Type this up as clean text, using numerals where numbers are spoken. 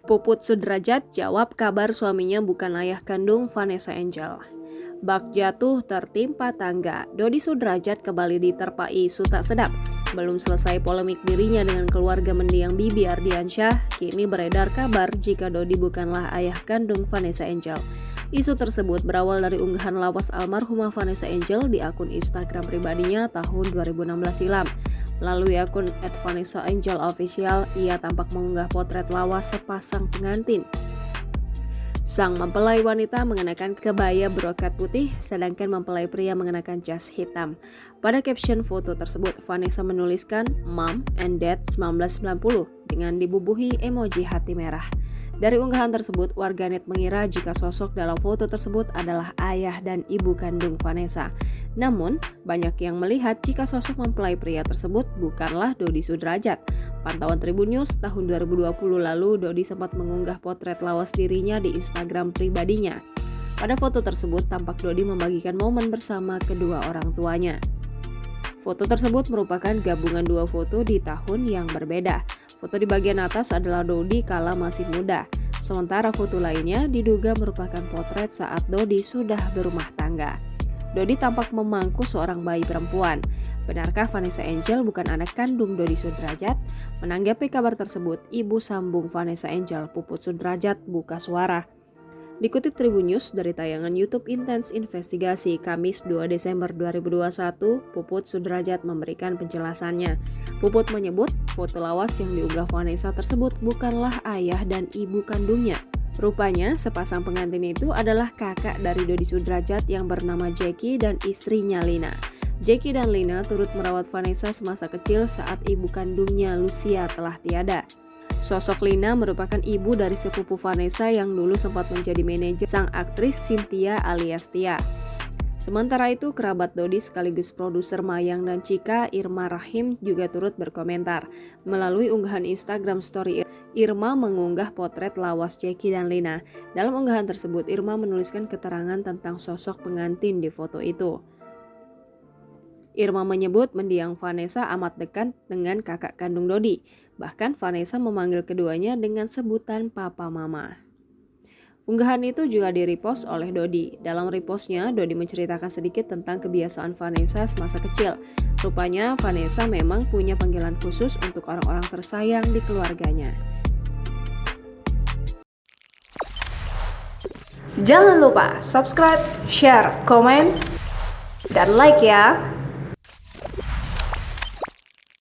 Puput Sudrajat jawab kabar suaminya bukan ayah kandung Vanessa Angel. Bak jatuh tertimpa tangga, Dodi Sudrajat kembali diterpa isu tak sedap. Belum selesai polemik dirinya dengan keluarga mendiang Bibi Ardiansyah, kini beredar kabar jika Dodi bukanlah ayah kandung Vanessa Angel. Isu tersebut berawal dari unggahan lawas almarhumah Vanessa Angel di akun Instagram pribadinya tahun 2016 silam. Melalui akun @vanessaangelofficial, ia tampak mengunggah potret lawas sepasang pengantin. Sang mempelai wanita mengenakan kebaya brokat putih, sedangkan mempelai pria mengenakan jas hitam. Pada caption foto tersebut, Vanessa menuliskan Mom and Dad 1990 dengan dibubuhi emoji hati merah. Dari unggahan tersebut, warganet mengira jika sosok dalam foto tersebut adalah ayah dan ibu kandung Vanessa. Namun, banyak yang melihat jika sosok mempelai pria tersebut bukanlah Dodi Sudrajat. Pantauan Tribun News tahun 2020 lalu, Dodi sempat mengunggah potret lawas dirinya di Instagram pribadinya. Pada foto tersebut, tampak Dodi membagikan momen bersama kedua orang tuanya. Foto tersebut merupakan gabungan dua foto di tahun yang berbeda. Foto di bagian atas adalah Dodi kala masih muda, sementara foto lainnya diduga merupakan potret saat Dodi sudah berumah tangga. Dodi tampak memangku seorang bayi perempuan. Benarkah Vanessa Angel bukan anak kandung Dodi Sudrajat? Menanggapi kabar tersebut, ibu sambung Vanessa Angel, Puput Sudrajat, buka suara. Dikutip Tribun News dari tayangan YouTube Intens Investigasi Kamis 2 Desember 2021, Puput Sudrajat memberikan penjelasannya. Puput menyebut foto lawas yang diunggah Vanessa tersebut bukanlah ayah dan ibu kandungnya. Rupanya sepasang pengantin itu adalah kakak dari Dodi Sudrajat yang bernama Jackie dan istrinya Lina. Jackie dan Lina turut merawat Vanessa semasa kecil saat ibu kandungnya Lucia telah tiada. Sosok Lina merupakan ibu dari sepupu Vanessa yang dulu sempat menjadi manajer sang aktris Cynthia alias Tia. Sementara itu, kerabat Dodi sekaligus produser Mayang dan Chika, Irma Rahim, juga turut berkomentar. Melalui unggahan Instagram Story, Irma mengunggah potret lawas Jackie dan Lina. Dalam unggahan tersebut, Irma menuliskan keterangan tentang sosok pengantin di foto itu. Irma menyebut mendiang Vanessa amat dekat dengan kakak kandung Dodi. Bahkan Vanessa memanggil keduanya dengan sebutan Papa Mama. Unggahan itu juga di-repost oleh Dodi. Dalam repostnya, Dodi menceritakan sedikit tentang kebiasaan Vanessa semasa kecil. Rupanya Vanessa memang punya panggilan khusus untuk orang-orang tersayang di keluarganya. Jangan lupa subscribe, share, komen, dan like ya!